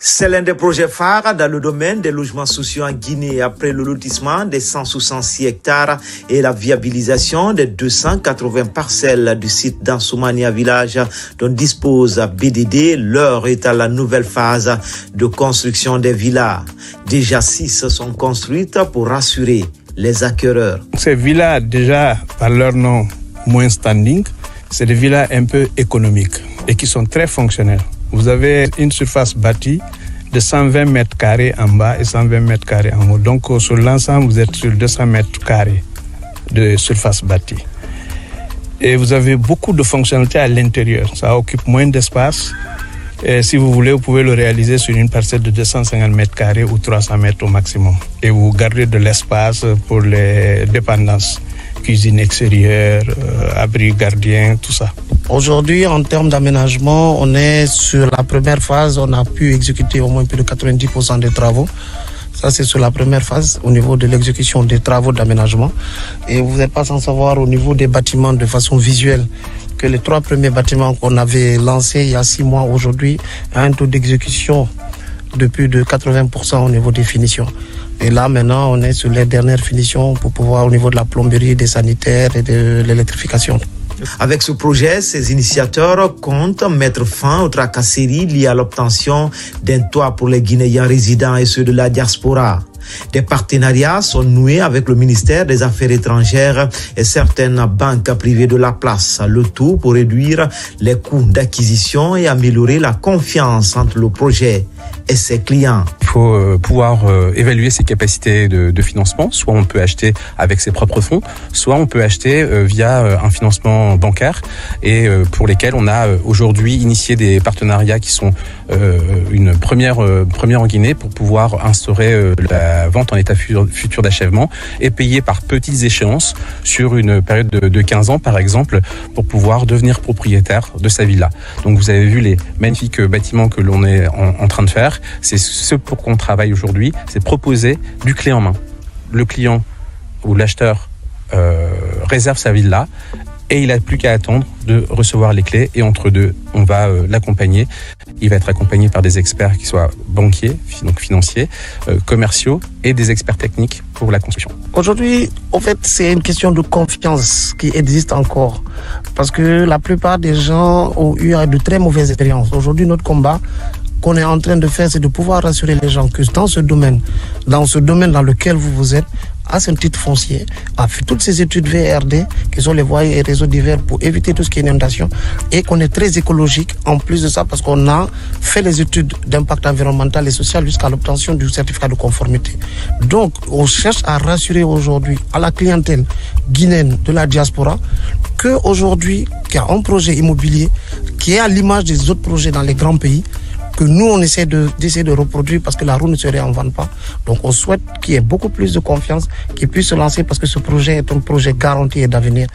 C'est l'un des projets phares dans le domaine des logements sociaux en Guinée après le lotissement des 166 hectares et la viabilisation des 280 parcelles du site d'Ansoumania Village dont dispose BDD. L'heure est à la nouvelle phase de construction des villas. Déjà 6 sont construites pour rassurer les acquéreurs. Ces villas, déjà par leur nom moins standing, c'est des villas un peu économiques et qui sont très fonctionnelles. Vous avez une surface bâtie de 120 mètres carrés en bas et 120 mètres carrés en haut. Donc, sur l'ensemble, vous êtes sur 200 mètres carrés de surface bâtie. Et vous avez beaucoup de fonctionnalités à l'intérieur. Ça occupe moins d'espace. Et si vous voulez, vous pouvez le réaliser sur une parcelle de 250 mètres carrés ou 300 mètres au maximum. Et vous gardez de l'espace pour les dépendances. Cuisine extérieure, abri gardien, tout ça. Aujourd'hui, en termes d'aménagement, on est sur la première phase. On a pu exécuter au moins plus de 90% des travaux. Ça, c'est sur la première phase au niveau de l'exécution des travaux d'aménagement. Et vous n'êtes pas sans savoir au niveau des bâtiments de façon visuelle que les 3 premiers bâtiments qu'on avait lancés il y a 6 mois aujourd'hui ont un taux d'exécution de plus de 80% au niveau des finitions. Et là, maintenant, on est sur les dernières finitions pour pouvoir, au niveau de la plomberie, des sanitaires et de l'électrification. Avec ce projet, ces initiateurs comptent mettre fin aux tracasseries liées à l'obtention d'un toit pour les Guinéens résidents et ceux de la diaspora. Des partenariats sont noués avec le ministère des Affaires étrangères et certaines banques privées de la place. Le tout pour réduire les coûts d'acquisition et améliorer la confiance entre le projet et ses clients. Il faut pouvoir évaluer ses capacités de financement. Soit on peut acheter avec ses propres fonds, soit on peut acheter via un financement bancaire et pour lesquels on a aujourd'hui initié des partenariats qui sont une première en Guinée pour pouvoir instaurer la vente en état futur d'achèvement et payer par petites échéances sur une période de 15 ans par exemple pour pouvoir devenir propriétaire de sa villa. Donc vous avez vu les magnifiques bâtiments que l'on est en train de faire. C'est ce pour quoi on travaille aujourd'hui, c'est proposer du clé en main. Le client ou l'acheteur réserve sa villa et il n'a plus qu'à attendre de recevoir les clés et entre deux, on va l'accompagner. Il va être accompagné par des experts qui soient banquiers, donc financiers, commerciaux et des experts techniques pour la construction. Aujourd'hui, en fait, c'est une question de confiance qui existe encore. Parce que la plupart des gens ont eu de très mauvaises expériences. Aujourd'hui, notre combat qu'on est en train de faire, c'est de pouvoir rassurer les gens que dans ce domaine dans lequel vous êtes, à ce titre foncier, a fait toutes ces études VRD, qui sont les voies et réseaux divers pour éviter tout ce qui est inondation, et qu'on est très écologique en plus de ça, parce qu'on a fait les études d'impact environnemental et social jusqu'à l'obtention du certificat de conformité. Donc, on cherche à rassurer aujourd'hui à la clientèle guinéenne de la diaspora qu'aujourd'hui, qu'il y a un projet immobilier qui est à l'image des autres projets dans les grands pays, que nous, on essaie d'essayer de reproduire parce que la roue ne se réinvente pas. Donc, on souhaite qu'il y ait beaucoup plus de confiance, qu'il puisse se lancer parce que ce projet est un projet garanti et d'avenir.